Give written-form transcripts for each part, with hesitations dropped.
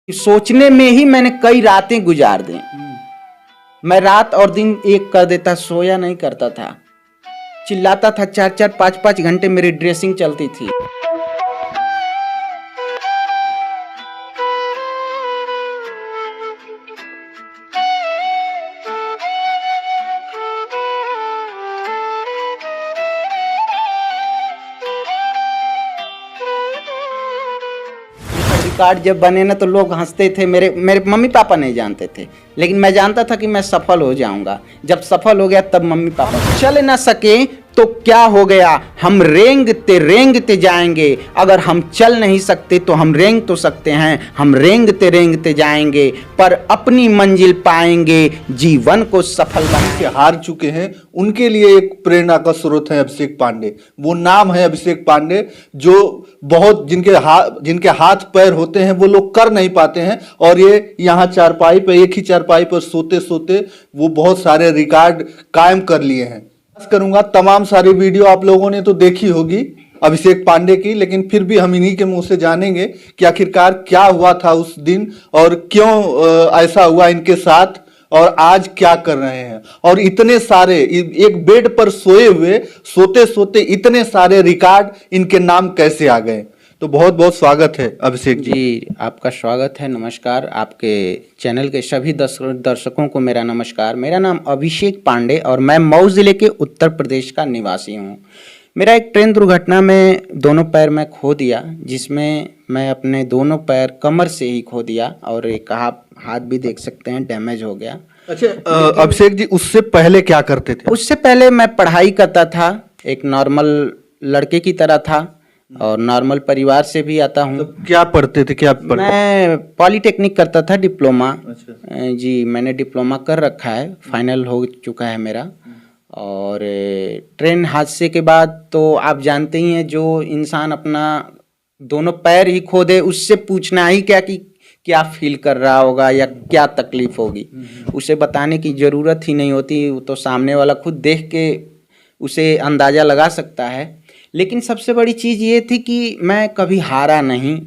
सोचने में ही मैंने कई रातें गुजार दी। मैं रात और दिन एक कर देता, सोया नहीं करता था, चिल्लाता था। 4-4 5-5 घंटे मेरी ड्रेसिंग चलती थी। कार्ड जब बने ना तो लोग हंसते थे, मेरे मम्मी पापा नहीं जानते थे, लेकिन मैं जानता था कि मैं सफल हो जाऊंगा। जब सफल हो गया तब मम्मी पापा चल ना सके तो क्या हो गया, हम रेंगते जाएंगे। अगर हम चल नहीं सकते तो हम रेंग तो सकते हैं, हम रेंगते जाएंगे पर अपनी मंजिल पाएंगे, जीवन को सफल से हार चुके हैं उनके लिए एक प्रेरणा का स्रोत है अभिषेक पांडे। वो नाम है अभिषेक पांडे, जो बहुत जिनके हाथ पैर होते हैं वो लोग कर नहीं पाते हैं, और ये यहाँ चारपाई पे, एक ही चारपाई पर सोते सोते वो बहुत सारे रिकॉर्ड कायम कर लिए हैं। करूंगा तमाम सारी वीडियो आप लोगों ने तो देखी होगी अभिषेक पांडे की, लेकिन फिर भी हम इन्हीं के मुंह से जानेंगे कि आखिरकार क्या हुआ था उस दिन और क्यों ऐसा हुआ इनके साथ, और आज क्या कर रहे हैं। और इतने सारे, एक बेड पर सोए हुए सोते सोते इतने सारे रिकॉर्ड इनके नाम कैसे आ गए। तो बहुत बहुत स्वागत है अभिषेक जी। आपका स्वागत है, नमस्कार। आपके चैनल के सभी दर्शकों को मेरा नमस्कार। मेरा नाम अभिषेक पांडे और मैं मऊ जिले के उत्तर प्रदेश का निवासी हूँ। मेरा एक ट्रेन दुर्घटना में दोनों पैर मैं खो दिया, जिसमें मैं अपने दोनों पैर कमर से ही खो दिया और एक हाथ भी देख सकते हैं डैमेज हो गया। अच्छा अभिषेक जी, उससे पहले क्या करते थे? उससे पहले मैं पढ़ाई करता था, एक नॉर्मल लड़के की तरह था और नॉर्मल परिवार से भी आता हूँ। तो क्या पढ़ते थे? मैं पॉलिटेक्निक करता था, डिप्लोमा। अच्छा। जी, मैंने डिप्लोमा कर रखा है, फाइनल हो चुका है मेरा। और ट्रेन हादसे के बाद तो आप जानते ही हैं, जो इंसान अपना दोनों पैर ही खो दे, उससे पूछना ही क्या कि क्या फील कर रहा होगा या क्या तकलीफ होगी, उसे बताने की ज़रूरत ही नहीं होती। वो तो सामने वाला खुद देख के उसे अंदाज़ा लगा सकता है। लेकिन सबसे बड़ी चीज़ ये थी कि मैं कभी हारा नहीं,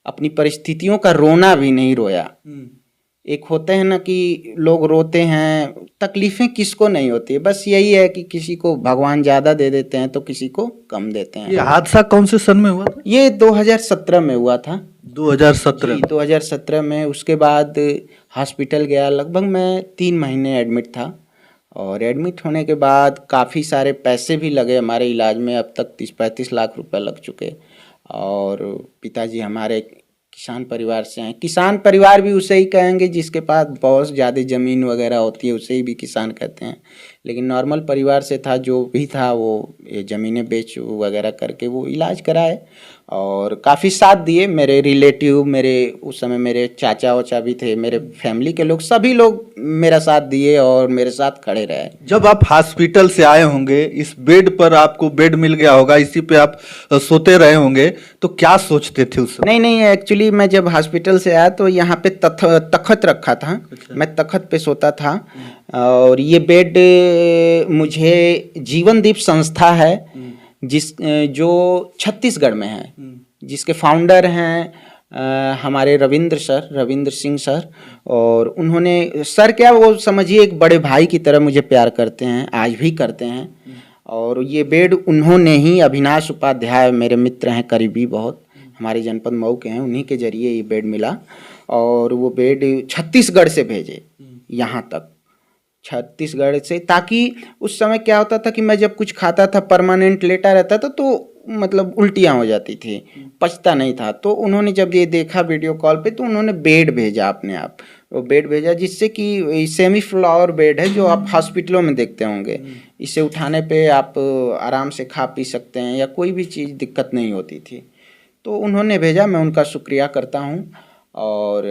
अपनी परिस्थितियों का रोना भी नहीं रोया। एक होते हैं ना कि लोग रोते हैं, तकलीफ़ें किसको नहीं होती है, बस यही है कि किसी को भगवान ज़्यादा दे देते हैं तो किसी को कम देते हैं। ये हादसा कौन से सन में हुआ था? ये 2017 में हुआ था। 2017? 2017 में। उसके बाद हॉस्पिटल गया, लगभग मैं 3 महीने एडमिट था और एडमिट होने के बाद काफ़ी सारे पैसे भी लगे हमारे इलाज में। अब तक 30-35 लाख रुपए लग चुके। और पिताजी हमारे किसान परिवार से हैं। किसान परिवार भी उसे ही कहेंगे जिसके पास बहुत ज़्यादा ज़मीन वगैरह होती है, उसे ही भी किसान कहते हैं। लेकिन नॉर्मल परिवार से था, जो भी था वो ये ज़मीनें बेच वगैरह करके वो इलाज कराए और काफ़ी साथ दिए। मेरे रिलेटिव, मेरे उस समय मेरे चाचा वाचा भी थे, मेरे फैमिली के लोग, सभी लोग मेरा साथ दिए और मेरे साथ खड़े रहे। जब आप हॉस्पिटल से आए होंगे, इस बेड पर आपको बेड मिल गया होगा, इसी पे आप सोते रहे होंगे, तो क्या सोचते थे उस समय? नहीं, एक्चुअली मैं जब हॉस्पिटल से आया तो यहाँ पे तखत रखा था। अच्छा। मैं तखत पे सोता था और ये बेड मुझे जीवनदीप संस्था है जो छत्तीसगढ़ में है, जिसके फाउंडर हैं हमारे रविंद्र सिंह सर। और उन्होंने, सर क्या, वो समझिए एक बड़े भाई की तरह मुझे प्यार करते हैं, आज भी करते हैं। और ये बेड उन्होंने ही, अविनाश उपाध्याय मेरे मित्र हैं करीबी बहुत, हमारे जनपद मऊ के हैं, उन्हीं के जरिए ये बेड मिला। और वो बेड छत्तीसगढ़ से भेजे यहाँ तक, छत्तीसगढ़ से, ताकि उस समय क्या होता था कि मैं जब कुछ खाता था, परमानेंट लेटा रहता था तो मतलब उल्टियाँ हो जाती थी, पचता नहीं था। तो उन्होंने जब ये देखा वीडियो कॉल पे तो उन्होंने बेड भेजा, अपने आप वो बेड भेजा, जिससे कि सेमी फ्लावर बेड है जो आप हॉस्पिटलों में देखते होंगे। इसे उठाने पे आप आराम से खा पी सकते हैं या कोई भी चीज़ दिक्कत नहीं होती थी। तो उन्होंने भेजा, मैं उनका शुक्रिया करता हूँ। और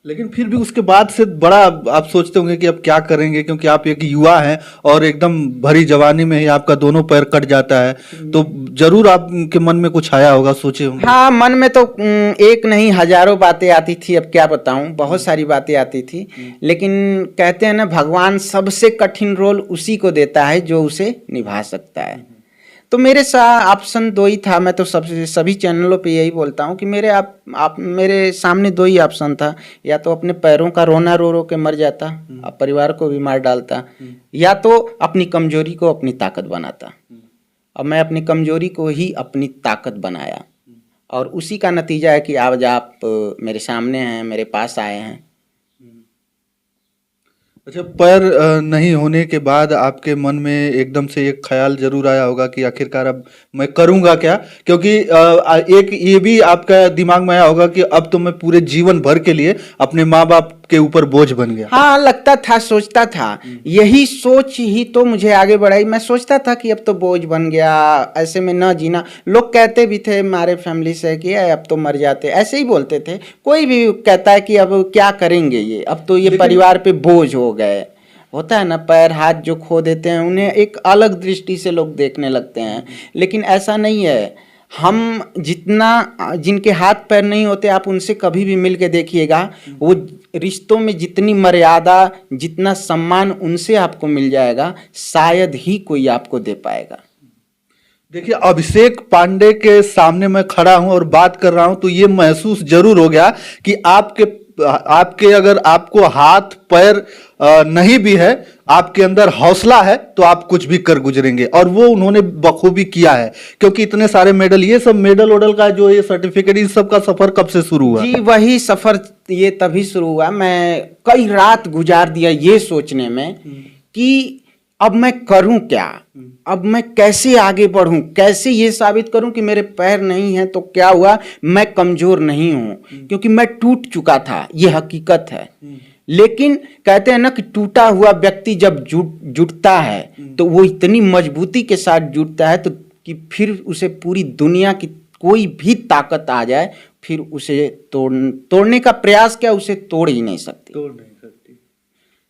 लेकिन फिर भी उसके बाद से बड़ा आप सोचते होंगे कि अब क्या करेंगे, क्योंकि आप एक युवा हैं और एकदम भरी जवानी में ही आपका दोनों पैर कट जाता है, तो जरूर आपके मन में कुछ आया होगा, सोचे होंगे। हाँ, मन में तो एक नहीं हजारों बातें आती थी, अब क्या बताऊं, बहुत सारी बातें आती थी। लेकिन कहते हैं ना, भगवान सबसे कठिन रोल उसी को देता है जो उसे निभा सकता है। तो मेरे ऑप्शन दो ही था। मैं तो सभी चैनलों पे यही बोलता हूँ कि मेरे सामने दो ही ऑप्शन था, या तो अपने पैरों का रोना रो रो के मर जाता, अब परिवार को भी मार डालता, या तो अपनी कमजोरी को अपनी ताकत बनाता। अब मैं अपनी कमजोरी को ही अपनी ताकत बनाया, और उसी का नतीजा है कि आज आप मेरे सामने हैं, मेरे पास आए हैं। अच्छा, पैर नहीं होने के बाद आपके मन में एकदम से एक ख्याल जरूर आया होगा कि आखिरकार अब मैं करूंगा क्या, क्योंकि एक ये भी आपका दिमाग में आया होगा कि अब तो मैं पूरे जीवन भर के लिए अपने माँ बाप के ऊपर बोझ बन गया। हाँ, लगता था, सोचता था, यही सोच ही तो मुझे आगे बढ़ाई। मैं सोचता था कि अब तो बोझ बन गया, ऐसे में न जीना। लोग कहते भी थे हमारे फैमिली से कि अब तो मर जाते, ऐसे ही बोलते थे। कोई भी कहता है कि अब क्या करेंगे ये, अब तो ये परिवार पे बोझ हो गए। होता है ना, पैर हाथ जो खो देते हैं उन्हें एक अलग दृष्टि से लोग देखने लगते हैं, लेकिन ऐसा नहीं है। हम जिनके हाथ पैर नहीं होते, आप उनसे कभी भी मिल के देखिएगा, वो रिश्तों में जितनी मर्यादा, जितना सम्मान उनसे आपको मिल जाएगा, शायद ही कोई आपको दे पाएगा। देखिए, अभिषेक पांडे के सामने मैं खड़ा हूं और बात कर रहा हूं तो ये महसूस जरूर हो गया कि आपके अगर आपको हाथ पैर नहीं भी है, आपके अंदर हौसला है तो आप कुछ भी कर गुजरेंगे, और वो उन्होंने बखूबी किया है। क्योंकि इतने सारे मेडल, ये सब मेडल वोडल का जो ये सर्टिफिकेट, इन सब का सफर कब से शुरू हुआ? जी, वही सफर ये तभी शुरू हुआ। मैं कई रात गुजार दिया ये सोचने में कि अब मैं करूं क्या, अब मैं कैसे आगे बढ़ूं, कैसे ये साबित करूं कि मेरे पैर नहीं हैं तो क्या हुआ, मैं कमजोर नहीं हूं, क्योंकि मैं टूट चुका था, ये हकीकत है। लेकिन कहते हैं ना कि टूटा हुआ व्यक्ति जब जुटता है तो वो इतनी मजबूती के साथ जुटता है तो कि फिर उसे पूरी दुनिया की कोई भी ताकत आ जाए, फिर उसे तोड़ने का प्रयास क्या, उसे तोड़ ही नहीं सकती।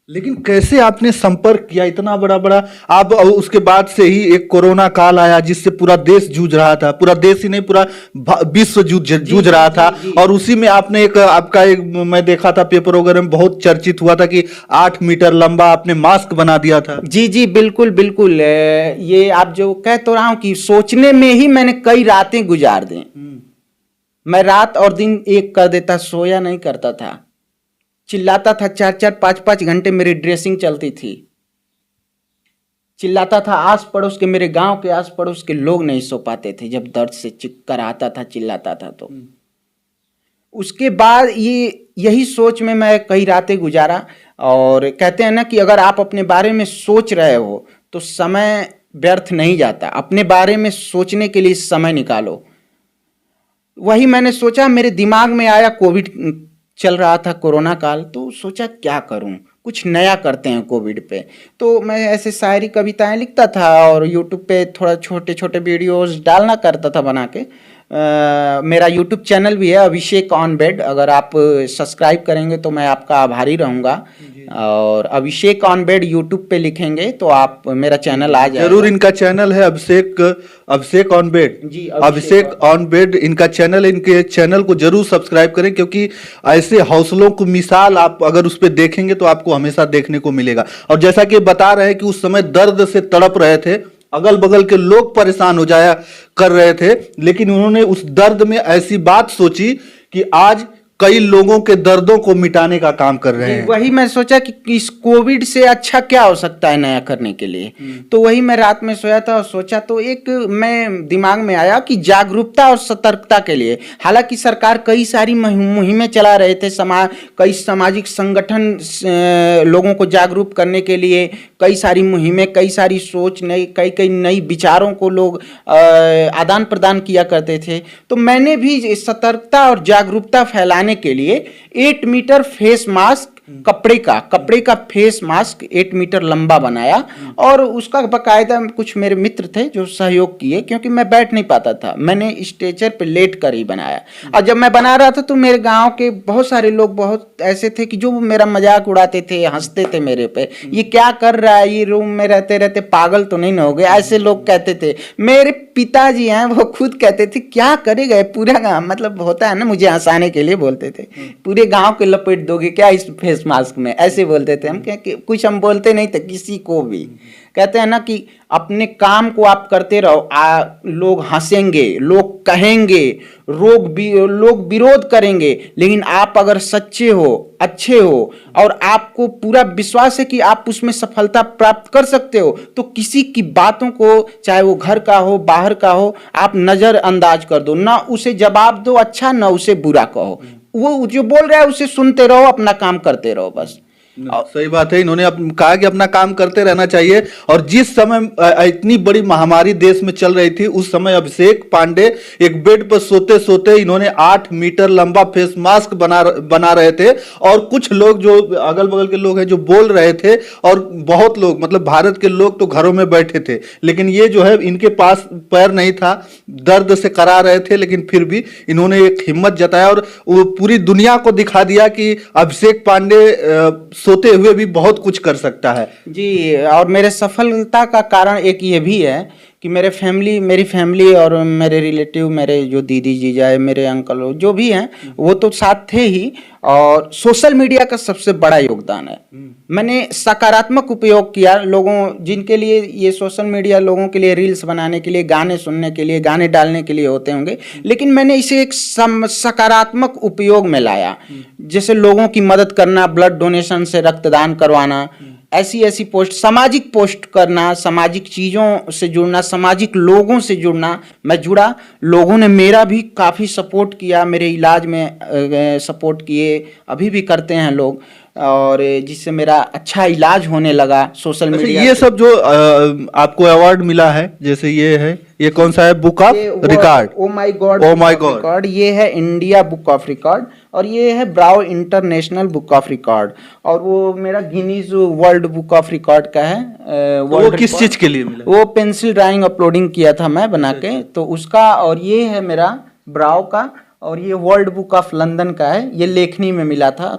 लेकिन कैसे आपने संपर्क किया इतना बड़ा आप? उसके बाद से ही एक कोरोना काल आया जिससे पूरा देश जूझ रहा था, पूरा देश ही नहीं पूरा विश्व जूझ रहा था। और उसी में आपने एक मैं देखा था पेपर वगैरह में बहुत चर्चित हुआ था कि 8 मीटर लंबा आपने मास्क बना दिया था। जी जी, बिल्कुल बिल्कुल। ये आप जो कह तो रहा हूं कि सोचने में ही मैंने कई रातें गुजार दी। मैं रात और दिन एक कर देता, सोया नहीं करता था, चिल्लाता था। 4-4 5-5 घंटे मेरी ड्रेसिंग चलती थी, चिल्लाता था। आस पड़ोस के, मेरे गांव के आस पड़ोस के लोग नहीं सो पाते थे जब दर्द से चिक्कर आता था, चिल्लाता था। तो उसके बाद यही सोच में मैं कई रातें गुजारा। और कहते हैं ना कि अगर आप अपने बारे में सोच रहे हो तो समय व्यर्थ नहीं जाता, अपने बारे में सोचने के लिए समय निकालो। वही मैंने सोचा, मेरे दिमाग में आया, कोविड चल रहा था, कोरोना काल, तो सोचा क्या करूं, कुछ नया करते हैं कोविड पे। तो मैं ऐसे शायरी कविताएं लिखता था और यूट्यूब पे थोड़ा छोटे छोटे वीडियोस डालना करता था बना के। मेरा यूट्यूब चैनल भी है, अभिषेक ऑन बेड। अगर आप सब्सक्राइब करेंगे तो मैं आपका आभारी रहूँगा। और अभिषेक ऑन बेड यूट्यूब पे लिखेंगे तो आप मेरा चैनल आ जाएगा। जरूर, इनका चैनल है Abhishek on bed ji, Abhishek on bed इनका चैनल है। इनके चैनल को जरूर सब्सक्राइब करें, क्योंकि ऐसे हौसलों को मिसाल आप अगर उस पर देखेंगे तो आपको हमेशा देखने को मिलेगा। और जैसा कि बता रहे हैं कि उस समय दर्द से तड़प रहे थे, अगल बगल के लोग परेशान हो जाया कर रहे थे, लेकिन उन्होंने उस दर्द में ऐसी बात सोची कि आज कई लोगों के दर्दों को मिटाने का काम कर रहे हैं। वही मैं सोचा कि इस कोविड से अच्छा क्या हो सकता है नया करने के लिए। तो वही मैं रात में सोया था और सोचा, तो एक मैं दिमाग में आया कि जागरूकता और सतर्कता के लिए, हालांकि सरकार कई सारी मुहिमें चला रहे थे, कई सामाजिक संगठन लोगों को जागरूक करने के लिए कई सारी मुहिमें, कई सारी सोच, कई नई विचारों को लोग आदान प्रदान किया करते थे। तो मैंने भी सतर्कता और जागरूकता फैलाने के लिए 8 मीटर फेस मास्क, कपड़े का फेस मास्क 8 मीटर लंबा बनाया। और उसका बकायदा कुछ मेरे मित्र थे जो सहयोग किए, क्योंकि मैं बैठ नहीं पाता था, मैंने स्ट्रेचर पे लेट कर ही बनाया। और जब मैं बना रहा था तो मेरे गांव के बहुत सारे लोग बहुत ऐसे थे कि जो मेरा मजाक उड़ाते थे, हंसते थे मेरे पे, ये क्या कर रहा है, ये रूम में रहते रहते पागल तो नहीं हो गया, ऐसे लोग कहते थे। मेरे पिताजी हैं, वो खुद कहते थे क्या करेगा पूरा गाँव, मतलब होता है ना, मुझे हंसाने के लिए बोलते थे, पूरे गाँव के लपेट दोगे क्या इस फेस मास्क में, ऐसे बोलते थे हम। क्या कुछ हम बोलते नहीं थे किसी को भी, कहते हैं ना कि अपने काम को आप करते रहो, लोग हंसेंगे, लोग कहेंगे, लोग विरोध करेंगे, लेकिन आप अगर सच्चे हो, अच्छे हो और आपको पूरा विश्वास है कि आप उसमें सफलता प्राप्त कर सकते हो, तो किसी की बातों को, चाहे वो घर का हो बाहर का हो, आप नजरअंदाज कर दो, ना उसे जवाब दो अच्छा, ना उसे बुरा कहो। वो जो बोल रहा है उसे सुनते रहो, अपना काम करते रहो बस। सही बात है। इन्होंने कहा कि अपना काम करते रहना चाहिए। और जिस समय इतनी बड़ी महामारी देश में चल रही थी, उस समय अभिषेक पांडे एक बेड पर सोते सोते इन्होंने 8 मीटर लंबा फेस मास्क बना रहे थे। और कुछ लोग जो अगल बगल के लोग हैं जो बोल रहे थे, और बहुत लोग मतलब भारत के लोग तो घरों में बैठे थे, लेकिन ये जो है इनके पास पैर नहीं था, दर्द से करा रहे थे, लेकिन फिर भी इन्होंने एक हिम्मत जताया और वो पूरी दुनिया को दिखा दिया कि अभिषेक पांडे सोते हुए भी बहुत कुछ कर सकता है। जी, और मेरे सफलता का कारण एक ये भी है कि मेरी फैमिली और मेरे रिलेटिव, मेरे जो दीदी जीजा है, मेरे अंकल जो भी हैं, वो तो साथ थे ही। और सोशल मीडिया का सबसे बड़ा योगदान है। मैंने सकारात्मक उपयोग किया, लोगों जिनके लिए ये सोशल मीडिया लोगों के लिए रील्स बनाने के लिए, गाने सुनने के लिए, गाने डालने के लिए होते होंगे, लेकिन मैंने इसे एक सकारात्मक उपयोग में लाया। जैसे लोगों की मदद करना, ब्लड डोनेशन से रक्तदान करवाना, ऐसी पोस्ट, सामाजिक पोस्ट करना, सामाजिक चीज़ों से जुड़ना, सामाजिक लोगों से जुड़ना। मैं जुड़ा, लोगों ने मेरा भी काफ़ी सपोर्ट किया, मेरे इलाज में सपोर्ट किए, अभी भी करते हैं लोग, और जिससे मेरा अच्छा इलाज होने लगा सोशल मीडिया। ये सब जो आपको अवार्ड मिला है, जैसे ये है, ये कौन सा है? Book of record, oh my God, oh my God, ये है इंडिया बुक ऑफ रिकॉर्ड, और ये है ब्राउ इंटरनेशनल बुक ऑफ रिकॉर्ड, और वो मेरा Guinness world book of record का है। वो किस चीज के लिए मिला? वो पेंसिल ड्राइंग अपलोडिंग किया था मैं बना के, तो उसका। और ये है मेरा ब्राउ का, और ये वर्ल्ड बुक ऑफ लंदन का है, ये लेखनी में मिला था,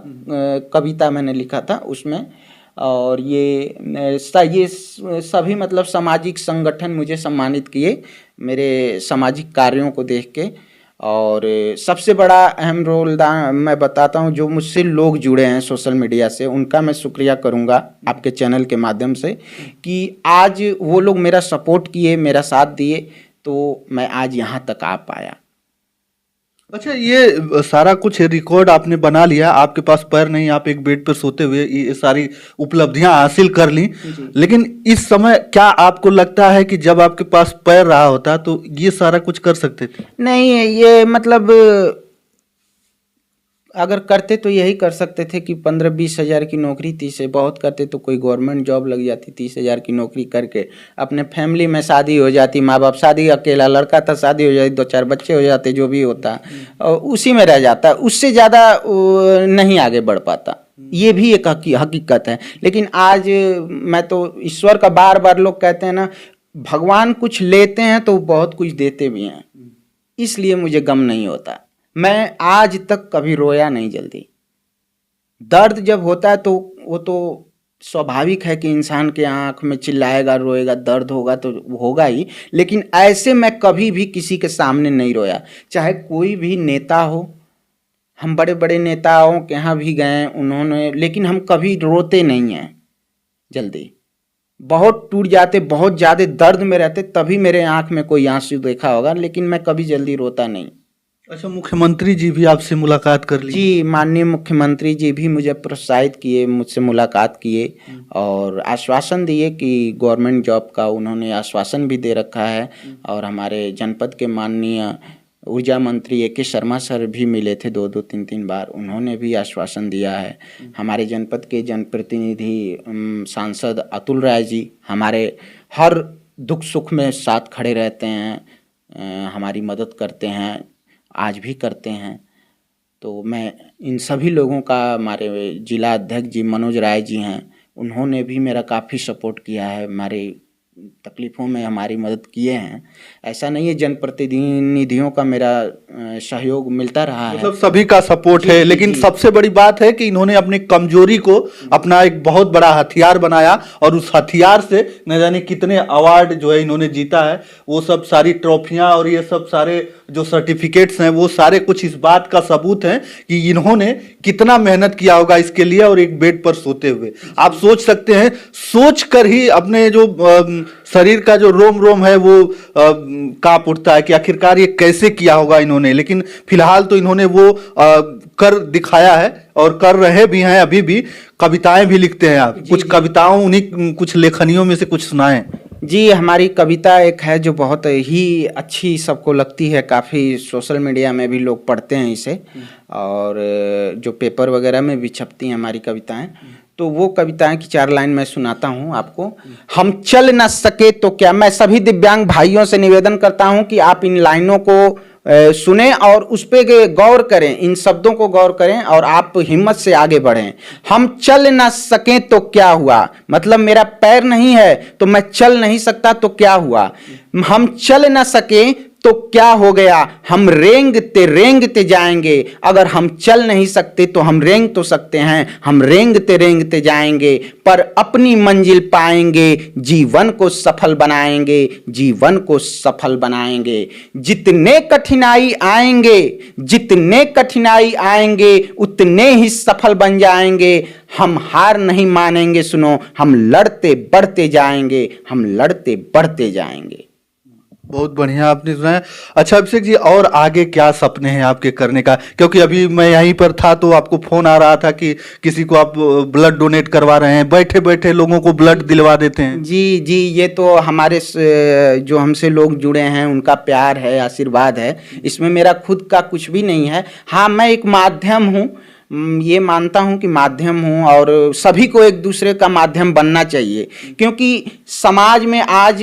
कविता मैंने लिखा था उसमें। और ये सभी मतलब सामाजिक संगठन मुझे सम्मानित किए मेरे सामाजिक कार्यों को देख के। और सबसे बड़ा अहम रोल मैं बताता हूँ, जो मुझसे लोग जुड़े हैं सोशल मीडिया से, उनका मैं शुक्रिया करूँगा आपके चैनल के माध्यम से, कि आज वो लोग मेरा सपोर्ट किए, मेरा साथ दिए, तो मैं आज यहाँ तक आ पाया। अच्छा, ये सारा कुछ रिकॉर्ड आपने बना लिया, आपके पास पैर नहीं, आप एक बेड पर सोते हुए ये सारी उपलब्धियां हासिल कर ली, लेकिन इस समय क्या आपको लगता है कि जब आपके पास पैर रहा होता तो ये सारा कुछ कर सकते थे? नहीं, ये मतलब अगर करते तो यही कर सकते थे कि 15-20 हज़ार की नौकरी, 30 से बहुत करते तो कोई गवर्नमेंट जॉब लग जाती, 30 हज़ार की नौकरी करके अपने फैमिली में शादी हो जाती, माँ बाप, शादी अकेला लड़का था, शादी हो जाती, 2-4 बच्चे हो जाते, जो भी होता, और उसी में रह जाता, उससे ज़्यादा नहीं आगे बढ़ पाता। ये भी एक हकीकत है। लेकिन आज मैं तो ईश्वर का, बार बार लोग कहते हैं ना, भगवान कुछ लेते हैं तो बहुत कुछ देते भी हैं, इसलिए मुझे गम नहीं होता। मैं आज तक कभी रोया नहीं जल्दी। दर्द जब होता है तो वो तो स्वाभाविक है कि इंसान के आंख में चिल्लाएगा, रोएगा, दर्द होगा तो होगा ही, लेकिन ऐसे मैं कभी भी किसी के सामने नहीं रोया। चाहे कोई भी नेता हो, हम बड़े बड़े नेताओं के यहाँ भी गए उन्होंने, लेकिन हम कभी रोते नहीं हैं जल्दी। बहुत टूट जाते, बहुत ज़्यादा दर्द में रहते, तभी मेरे आंख में कोई आंसू देखा होगा, लेकिन मैं कभी जल्दी रोता नहीं। अच्छा, मुख्यमंत्री जी भी आपसे मुलाकात कर ली? जी, माननीय मुख्यमंत्री जी भी मुझे प्रोत्साहित किए, मुझसे मुलाकात किए और आश्वासन दिए कि गवर्नमेंट जॉब का उन्होंने आश्वासन भी दे रखा है। और हमारे जनपद के माननीय ऊर्जा मंत्री ए के शर्मा सर भी मिले थे 2-2, 3-3 बार, उन्होंने भी आश्वासन दिया है। हमारे जनपद के जनप्रतिनिधि सांसद अतुल राय जी हमारे हर दुख सुख में साथ खड़े रहते हैं, हमारी मदद करते हैं, आज भी करते हैं। तो मैं इन सभी लोगों का, हमारे जिला अध्यक्ष जी मनोज राय जी हैं, उन्होंने भी मेरा काफ़ी सपोर्ट किया है, हमारे तकलीफ़ों में हमारी मदद किए हैं। ऐसा नहीं है, जनप्रतिनिधियों का मेरा सहयोग मिलता रहा है। मतलब सभी का सपोर्ट है, लेकिन सबसे बड़ी बात है कि इन्होंने अपनी कमजोरी को अपना एक बहुत बड़ा हथियार बनाया और उस हथियार से न जाने कितने अवार्ड जो है इन्होंने जीता है। वो सब सारी ट्रॉफियां और ये सब सारे जो सर्टिफिकेट्स हैं वो सारे कुछ इस बात का सबूत हैं कि इन्होंने कितना मेहनत किया होगा इसके लिए। और एक बेड पर सोते हुए आप सोच सकते हैं, सोच कर ही अपने जो शरीर का जो रोम रोम है वो कांप उठता है कि आखिरकार ये कैसे किया होगा इन्होंने। लेकिन फिलहाल तो इन्होंने वो कर दिखाया है और कर रहे भी हैं। अभी भी कविताएं भी लिखते हैं आप, कुछ कविताओं उन्हीं कुछ लेखनियों में से कुछ सुनाएं। जी, हमारी कविता एक है जो बहुत ही अच्छी सबको लगती है, काफ़ी सोशल मीडिया में भी लोग पढ़ते हैं इसे, और जो पेपर वगैरह में भी छपती हैं हमारी कविताएं। तो वो कविताएं की 4 लाइन मैं सुनाता हूं आपको। हम चल न सके तो क्या, मैं सभी दिव्यांग भाइयों से निवेदन करता हूं कि आप इन लाइनों को सुने और उस पर गौर करें, इन शब्दों को गौर करें और आप हिम्मत से आगे बढ़ें। हम चल ना सकें तो क्या हुआ, मतलब मेरा पैर नहीं है तो मैं चल नहीं सकता तो क्या हुआ। हम चल ना सके तो क्या हो गया, हम रेंगते जाएंगे। अगर हम चल नहीं सकते तो हम रेंग तो सकते हैं, हम रेंगते जाएंगे पर अपनी मंजिल पाएंगे, जीवन को सफल बनाएंगे, जीवन को सफल बनाएंगे। जितने कठिनाई आएंगे उतने ही सफल बन जाएंगे। हम हार नहीं मानेंगे, सुनो, हम लड़ते बढ़ते जाएंगे। बहुत बढ़िया आपने सुनाया। अच्छा अभिषेक जी, और आगे क्या सपने हैं आपके करने का? क्योंकि अभी मैं यहीं पर था तो आपको फोन आ रहा था कि किसी को आप ब्लड डोनेट करवा रहे हैं, बैठे बैठे लोगों को ब्लड दिलवा देते हैं। जी, ये तो हमारे जो हमसे लोग जुड़े हैं उनका प्यार है, आशीर्वाद है, इसमें मेरा खुद का कुछ भी नहीं है। हाँ, मैं एक माध्यम हूँ, ये मानता हूँ कि माध्यम हूँ और सभी को एक दूसरे का माध्यम बनना चाहिए। क्योंकि समाज में आज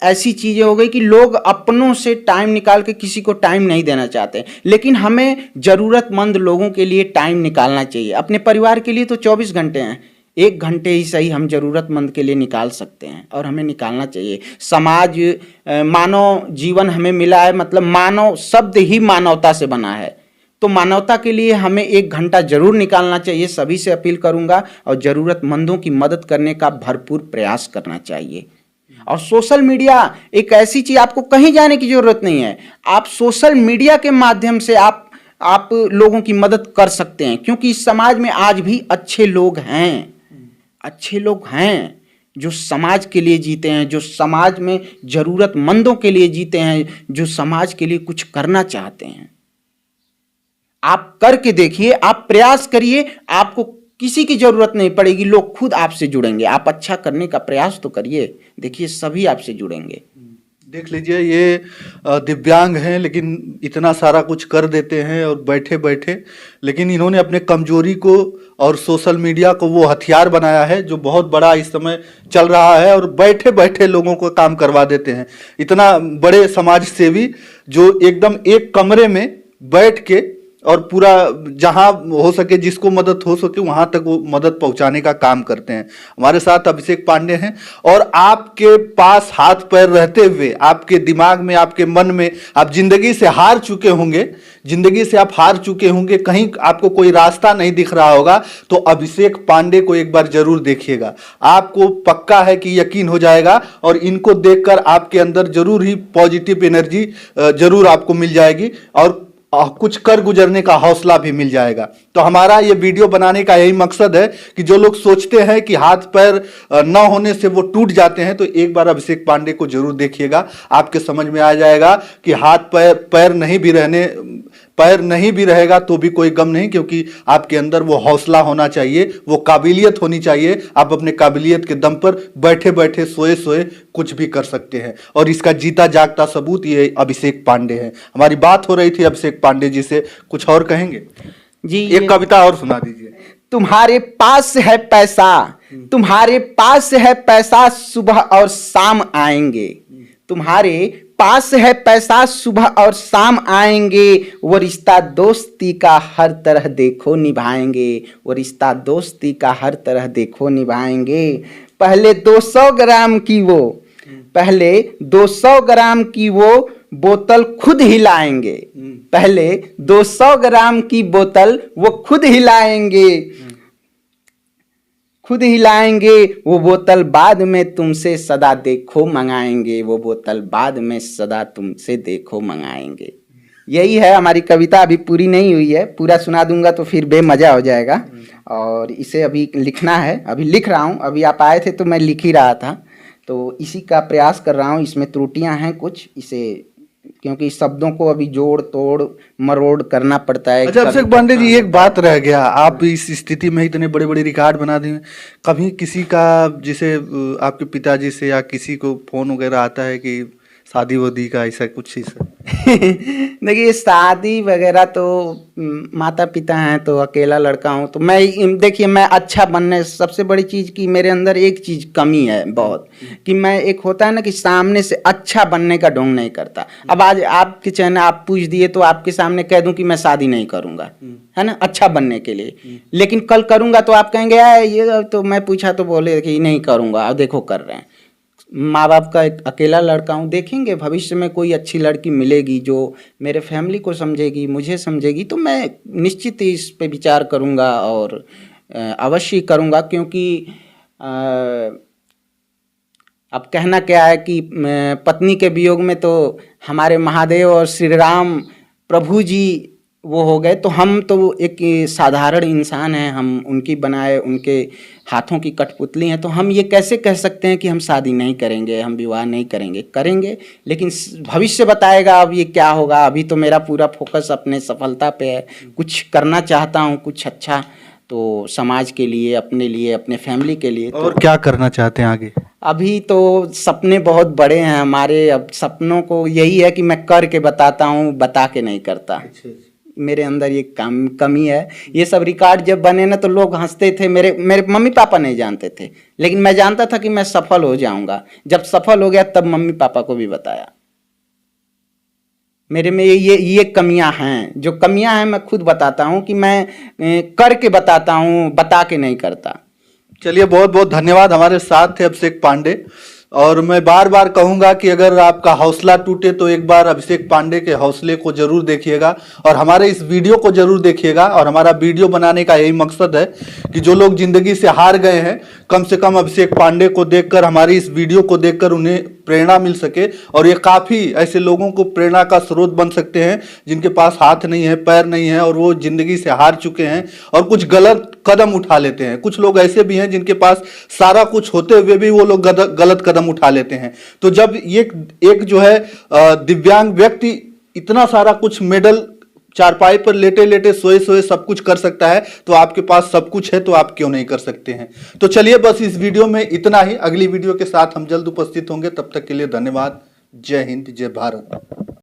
ऐसी चीज़ें हो गई कि लोग अपनों से टाइम निकाल के किसी को टाइम नहीं देना चाहते, लेकिन हमें ज़रूरतमंद लोगों के लिए टाइम निकालना चाहिए। अपने परिवार के लिए तो 24 घंटे हैं, 1 घंटे ही सही हम ज़रूरतमंद के लिए निकाल सकते हैं और हमें निकालना चाहिए। समाज, मानव जीवन हमें मिला है, मतलब मानव शब्द ही मानवता से बना है, तो मानवता के लिए हमें 1 घंटा जरूर निकालना चाहिए। सभी से अपील करूंगा और ज़रूरतमंदों की मदद करने का भरपूर प्रयास करना चाहिए। और सोशल मीडिया एक ऐसी चीज़, आपको कहीं जाने की ज़रूरत नहीं है, आप सोशल मीडिया के माध्यम से आप लोगों की मदद कर सकते हैं। क्योंकि इस समाज में आज भी अच्छे लोग हैं जो समाज के लिए जीते हैं, जो समाज में ज़रूरतमंदों के लिए जीते हैं, जो समाज के लिए कुछ करना चाहते हैं। आप करके देखिए, आप प्रयास करिए, आपको किसी की जरूरत नहीं पड़ेगी, लोग खुद आपसे जुड़ेंगे। आप अच्छा करने का प्रयास तो करिए, देखिए सभी आपसे जुड़ेंगे। देख लीजिए, ये दिव्यांग हैं लेकिन इतना सारा कुछ कर देते हैं और बैठे बैठे, लेकिन इन्होंने अपने कमजोरी को और सोशल मीडिया को वो हथियार बनाया है जो बहुत बड़ा इस समय चल रहा है, और बैठे बैठे लोगों को काम करवा देते हैं। इतना बड़े समाज सेवी जो एकदम एक कमरे में बैठ के और पूरा जहां हो सके, जिसको मदद हो सके वहां तक वो मदद पहुंचाने का काम करते हैं। हमारे साथ अभिषेक पांडे हैं, और आपके पास हाथ पैर रहते हुए, आपके दिमाग में, आपके मन में आप जिंदगी से हार चुके होंगे, कहीं आपको कोई रास्ता नहीं दिख रहा होगा, तो अभिषेक पांडे को एक बार जरूर देखिएगा। आपको पक्का है कि यकीन हो जाएगा, और इनको देखकर आपके अंदर जरूर ही पॉजिटिव एनर्जी जरूर आपको मिल जाएगी और कुछ कर गुजरने का हौसला भी मिल जाएगा। तो हमारा ये वीडियो बनाने का यही मकसद है कि जो लोग सोचते हैं कि हाथ पैर न होने से वो टूट जाते हैं, तो एक बार अभिषेक पांडे को जरूर देखिएगा। आपके समझ में आ जाएगा कि हाथ पैर नहीं भी रहेगा तो भी कोई गम नहीं, क्योंकि आपके अंदर वो हौसला होना चाहिए, वो काबिलियत होनी चाहिए। आप अपने काबिलियत के दम पर बैठे बैठे, सोए कुछ भी कर सकते हैं, और इसका जीता जागता सबूत ये अभिषेक पांडे हैं। हमारी बात हो रही थी अभिषेक पांडे जी से, कुछ और कहेंगे जी? एक कविता और सुना दीजिए। तुम्हारे पास है पैसा, सुबह और शाम आएंगे। तुम्हारे पास है पैसा, सुबह और शाम आएंगे। वो रिश्ता दोस्ती का हर तरह देखो निभाएंगे। पहले 200 ग्राम की वो पहले 200 ग्राम की वो बोतल खुद हिलाएंगे। पहले 200 ग्राम की बोतल वो खुद हिलाएंगे, खुद हिलाएंगे। वो बोतल बाद में तुमसे सदा देखो मंगाएंगे, वो बोतल बाद में सदा तुमसे देखो मंगाएंगे। यही है हमारी कविता। अभी पूरी नहीं हुई है, पूरा सुना दूंगा तो फिर बेमजा हो जाएगा। और इसे अभी लिखना है, अभी लिख रहा हूँ। अभी आप आए थे तो मैं लिख ही रहा था, तो इसी का प्रयास कर रहा हूँ। इसमें त्रुटियां हैं कुछ, इसे क्योंकि शब्दों को अभी जोड़ तोड़ मरोड़ करना पड़ता है। अच्छा अभिषेक पांडे जी, एक बात रह गया, आप इस स्थिति में इतने बड़े बड़े रिकॉर्ड बना दिए, कभी किसी का जिसे आपके पिताजी से या किसी को फोन वगैरह आता है कि शादी वादी का, ऐसा कुछ ही सर? देखिए शादी वगैरह तो माता पिता हैं, तो अकेला लड़का हूँ, तो मैं देखिए मैं अच्छा बनने, सबसे बड़ी चीज़ कि मेरे अंदर एक चीज़ कमी है बहुत, कि मैं एक होता है ना कि सामने से अच्छा बनने का ढोंग नहीं करता। अब आज आपके चैनल आप पूछ दिए तो आपके सामने कह दूं कि मैं शादी नहीं करूंगा, है ना, अच्छा बनने के लिए, लेकिन कल करूंगा तो आप कहेंगे ये तो मैं पूछा तो बोले कि नहीं करूंगा, अब देखो कर रहे हैं। माँ बाप का एक अकेला लड़का हूँ, देखेंगे भविष्य में कोई अच्छी लड़की मिलेगी जो मेरे फैमिली को समझेगी, मुझे समझेगी, तो मैं निश्चित ही इस पे विचार करूँगा और अवश्य करूँगा। क्योंकि अब कहना क्या है कि पत्नी के वियोग में तो हमारे महादेव और श्री राम प्रभु जी वो हो गए, तो हम तो एक साधारण इंसान हैं, हम उनकी बनाए उनके हाथों की कठपुतली हैं। तो हम ये कैसे कह सकते हैं कि हम शादी नहीं करेंगे, हम विवाह नहीं करेंगे? करेंगे, लेकिन भविष्य बताएगा अब ये क्या होगा। अभी तो मेरा पूरा फोकस अपने सफलता पे है, कुछ करना चाहता हूँ कुछ अच्छा, तो समाज के लिए, अपने लिए, अपने फैमिली के लिए। और तो क्या करना चाहते हैं आगे? अभी तो सपने बहुत बड़े हैं हमारे। अब सपनों को यही है कि मैं करके बताता हूँ, बता के नहीं करता। मेरे अंदर ये कमी है। ये सब रिकॉर्ड जब बने ना तो लोग हंसते थे, मेरे मम्मी पापा नहीं जानते थे, लेकिन मैं जानता था कि मैं सफल हो जाऊंगा। जब सफल हो गया तब मम्मी पापा को भी बताया। मेरे में ये कमियां हैं, जो कमियां हैं मैं खुद बताता हूं कि मैं करके बताता हूं, बता के नहीं करता। चलिए, बहुत बहुत धन्यवाद। हमारे साथ थे अभिषेक पांडे, और मैं बार बार कहूंगा कि अगर आपका हौसला टूटे तो एक बार अभिषेक पांडे के हौसले को जरूर देखिएगा और हमारे इस वीडियो को जरूर देखिएगा। और हमारा वीडियो बनाने का यही मकसद है कि जो लोग जिंदगी से हार गए हैं, कम से कम अभिषेक पांडे को देखकर, हमारी इस वीडियो को देखकर उन्हें प्रेरणा मिल सके। और ये काफ़ी ऐसे लोगों को प्रेरणा का स्रोत बन सकते हैं जिनके पास हाथ नहीं है, पैर नहीं है, और वो जिंदगी से हार चुके हैं और कुछ गलत कदम उठा लेते हैं। कुछ लोग ऐसे भी हैं जिनके पास सारा कुछ होते हुए भी वो लोग गलत कदम उठा लेते हैं। तो जब ये एक जो है दिव्यांग व्यक्ति इतना सारा कुछ मेडल, चारपाई पर लेटे लेटे सोए सोए सब कुछ कर सकता है, तो आपके पास सब कुछ है तो आप क्यों नहीं कर सकते हैं? तो चलिए, बस इस वीडियो में इतना ही। अगली वीडियो के साथ हम जल्द उपस्थित होंगे, तब तक के लिए धन्यवाद। जय हिंद, जय भारत।